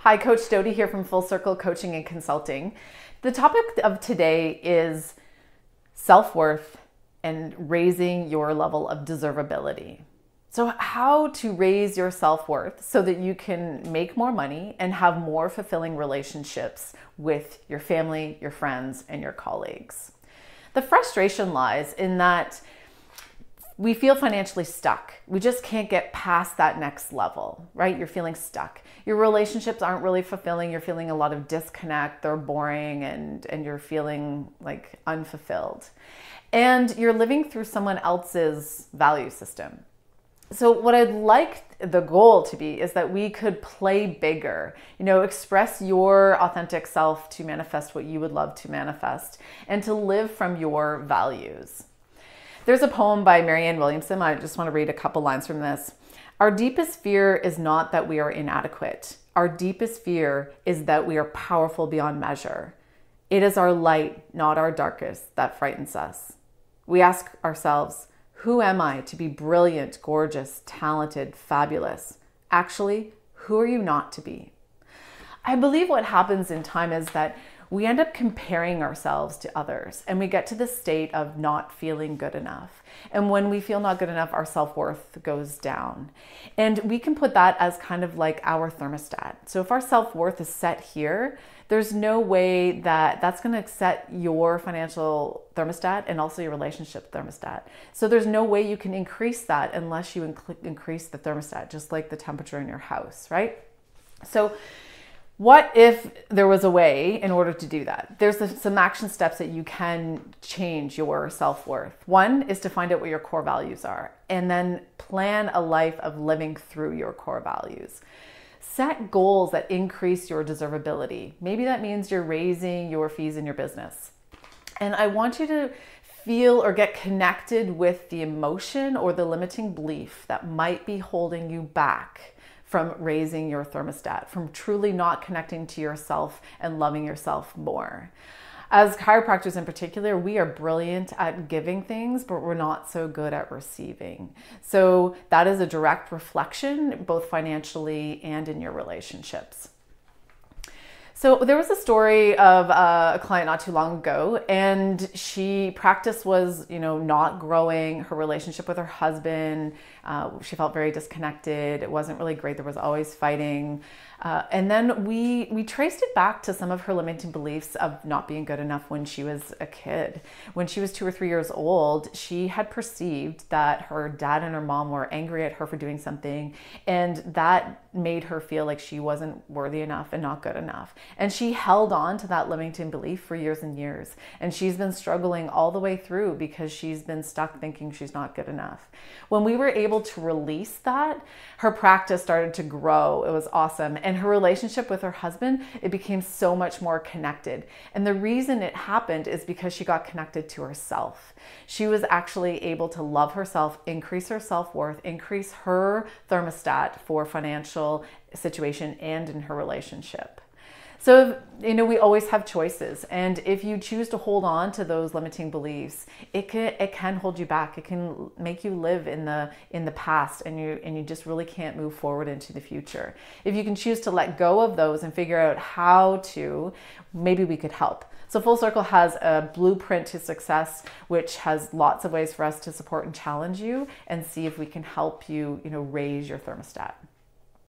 Hi, Coach Dodie here from Full Circle Coaching and Consulting. The topic of today is self-worth and raising your level of deservability. So how to raise your self-worth so that you can make more money and have more fulfilling relationships with your family, your friends, and your colleagues. The frustration lies in that we feel financially stuck. We just can't get past that next level, right? You're feeling stuck. Your relationships aren't really fulfilling. You're feeling a lot of disconnect. They're boring and you're feeling like unfulfilled. And you're living through someone else's value system. So what I'd like the goal to be is that we could play bigger, express your authentic self to manifest what you would love to manifest and to live from your values. There's a poem by Marianne Williamson. I just want to read a couple lines from this. Our deepest fear is not that we are inadequate. Our deepest fear is that we are powerful beyond measure. It is our light, not our darkest, that frightens us. We ask ourselves, who am I to be brilliant, gorgeous, talented, fabulous? Actually, who are you not to be? I believe what happens in time is that we end up comparing ourselves to others and we get to the state of not feeling good enough. And when we feel not good enough, our self-worth goes down. And we can put that as kind of like our thermostat. So if our self-worth is set here, there's no way that that's going to set your financial thermostat and also your relationship thermostat. So there's no way you can increase that unless you increase the thermostat, just like the temperature in your house, right? So what if there was a way in order to do that? There's some action steps that you can change your self-worth. One is to find out what your core values are and then plan a life of living through your core values. Set goals that increase your deservability. Maybe that means you're raising your fees in your business. And I want you to feel or get connected with the emotion or the limiting belief that might be holding you back from raising your thermostat, from truly not connecting to yourself and loving yourself more. As chiropractors in particular, we are brilliant at giving things, but we're not so good at receiving. So that is a direct reflection, both financially and in your relationships. So there was a story of a client not too long ago, and practice was, not growing. Her relationship with her husband, she felt very disconnected. It wasn't really great. There was always fighting. And then we traced it back to some of her limiting beliefs of not being good enough when she was a kid. When she was 2 or 3 years old, she had perceived that her dad and her mom were angry at her for doing something, and that made her feel like she wasn't worthy enough and not good enough. And she held on to that limiting belief for years and years. And she's been struggling all the way through because she's been stuck thinking she's not good enough. When we were able to release that, her practice started to grow. It was awesome. And her relationship with her husband, it became so much more connected. And the reason it happened is because she got connected to herself. She was actually able to love herself, increase her self-worth, increase her thermostat for financial situation and in her relationship. So, we always have choices. And if you choose to hold on to those limiting beliefs, it can hold you back. It can make you live in the past and you just really can't move forward into the future. If you can choose to let go of those and figure out how to, maybe we could help. So Full Circle has a blueprint to success, which has lots of ways for us to support and challenge you and see if we can help you, raise your thermostat.